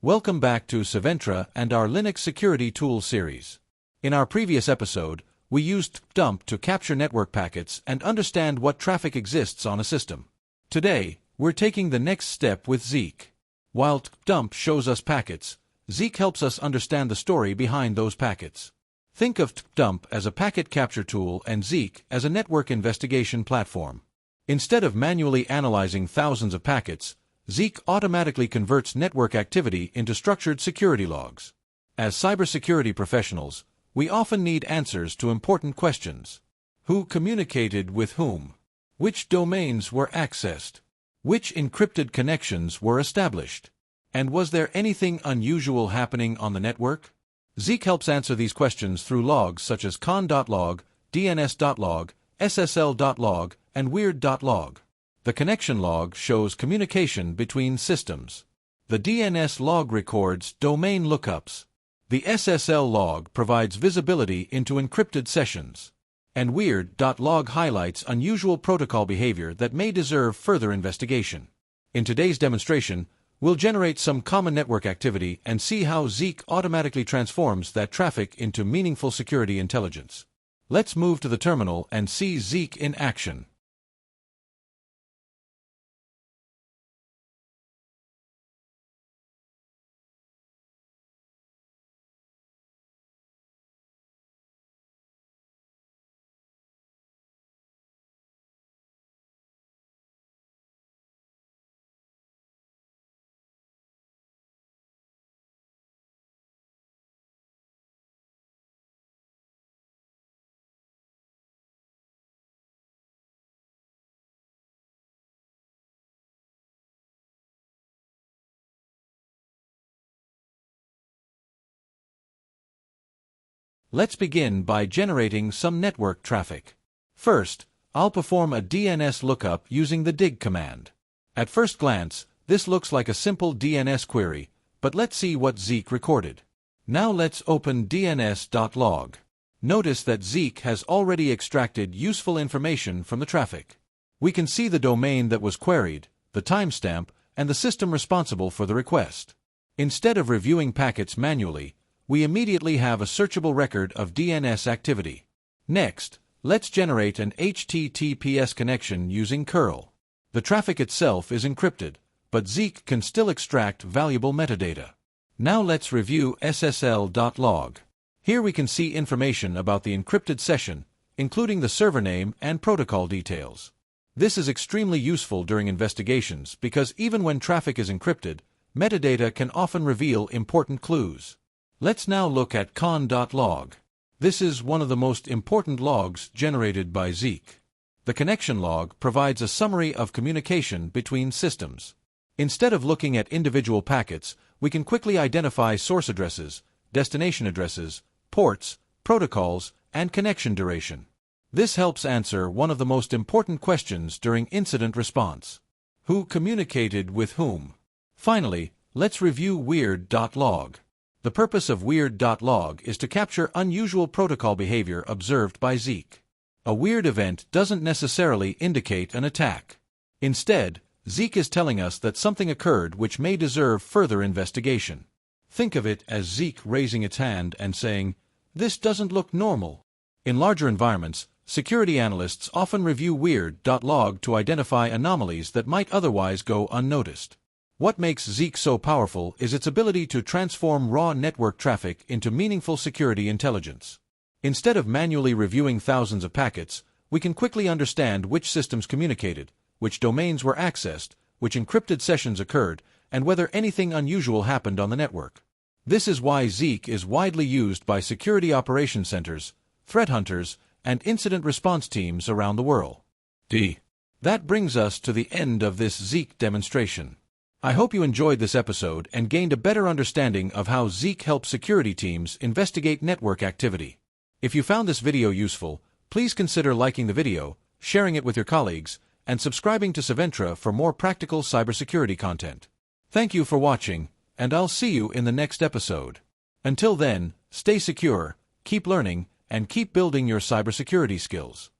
Welcome back to CYVENTRA and our Linux Security Tools series. In our previous episode, we used dump to capture network packets and understand what traffic exists on a system. Today, we're taking the next step with Zeek. While dump shows us packets, Zeek helps us understand the story behind those packets. Think of dump as a packet capture tool and Zeek as a network investigation platform. Instead of manually analyzing thousands of packets, Zeek automatically converts network activity into structured security logs. As cybersecurity professionals, we often need answers to important questions. Who communicated with whom? Which domains were accessed? Which encrypted connections were established? And was there anything unusual happening on the network? Zeek helps answer these questions through logs such as con.log, dns.log, ssl.log, and weird.log. The connection log shows communication between systems. The DNS log records domain lookups. The SSL log provides visibility into encrypted sessions. And weird.log highlights unusual protocol behavior that may deserve further investigation. In today's demonstration, we'll generate some common network activity and see how Zeek automatically transforms that traffic into meaningful security intelligence. Let's move to the terminal and see Zeek in action. Let's begin by generating some network traffic. First, I'll perform a DNS lookup using the dig command. At first glance, this looks like a simple DNS query, but let's see what Zeek recorded. Now let's open dns.log. Notice that Zeek has already extracted useful information from the traffic. We can see the domain that was queried, the timestamp, and the system responsible for the request. Instead of reviewing packets manually, we immediately have a searchable record of DNS activity. Next, let's generate an HTTPS connection using curl. The traffic itself is encrypted, but Zeek can still extract valuable metadata. Now let's review ssl.log. Here we can see information about the encrypted session, including the server name and protocol details. This is extremely useful during investigations because even when traffic is encrypted, metadata can often reveal important clues. Let's now look at con.log. This is one of the most important logs generated by Zeek. The connection log provides a summary of communication between systems. Instead of looking at individual packets, we can quickly identify source addresses, destination addresses, ports, protocols, and connection duration. This helps answer one of the most important questions during incident response. Who communicated with whom? Finally, let's review weird.log. The purpose of weird.log is to capture unusual protocol behavior observed by Zeek. A weird event doesn't necessarily indicate an attack. Instead, Zeek is telling us that something occurred which may deserve further investigation. Think of it as Zeek raising its hand and saying, "This doesn't look normal." In larger environments, security analysts often review weird.log to identify anomalies that might otherwise go unnoticed. What makes Zeek so powerful is its ability to transform raw network traffic into meaningful security intelligence. Instead of manually reviewing thousands of packets, we can quickly understand which systems communicated, which domains were accessed, which encrypted sessions occurred, and whether anything unusual happened on the network. This is why Zeek is widely used by security operations centers, threat hunters, and incident response teams around the world. That brings us to the end of this Zeek demonstration. I hope you enjoyed this episode and gained a better understanding of how Zeek helps security teams investigate network activity. If you found this video useful, please consider liking the video, sharing it with your colleagues, and subscribing to CYVENTRA for more practical cybersecurity content. Thank you for watching, and I'll see you in the next episode. Until then, stay secure, keep learning, and keep building your cybersecurity skills.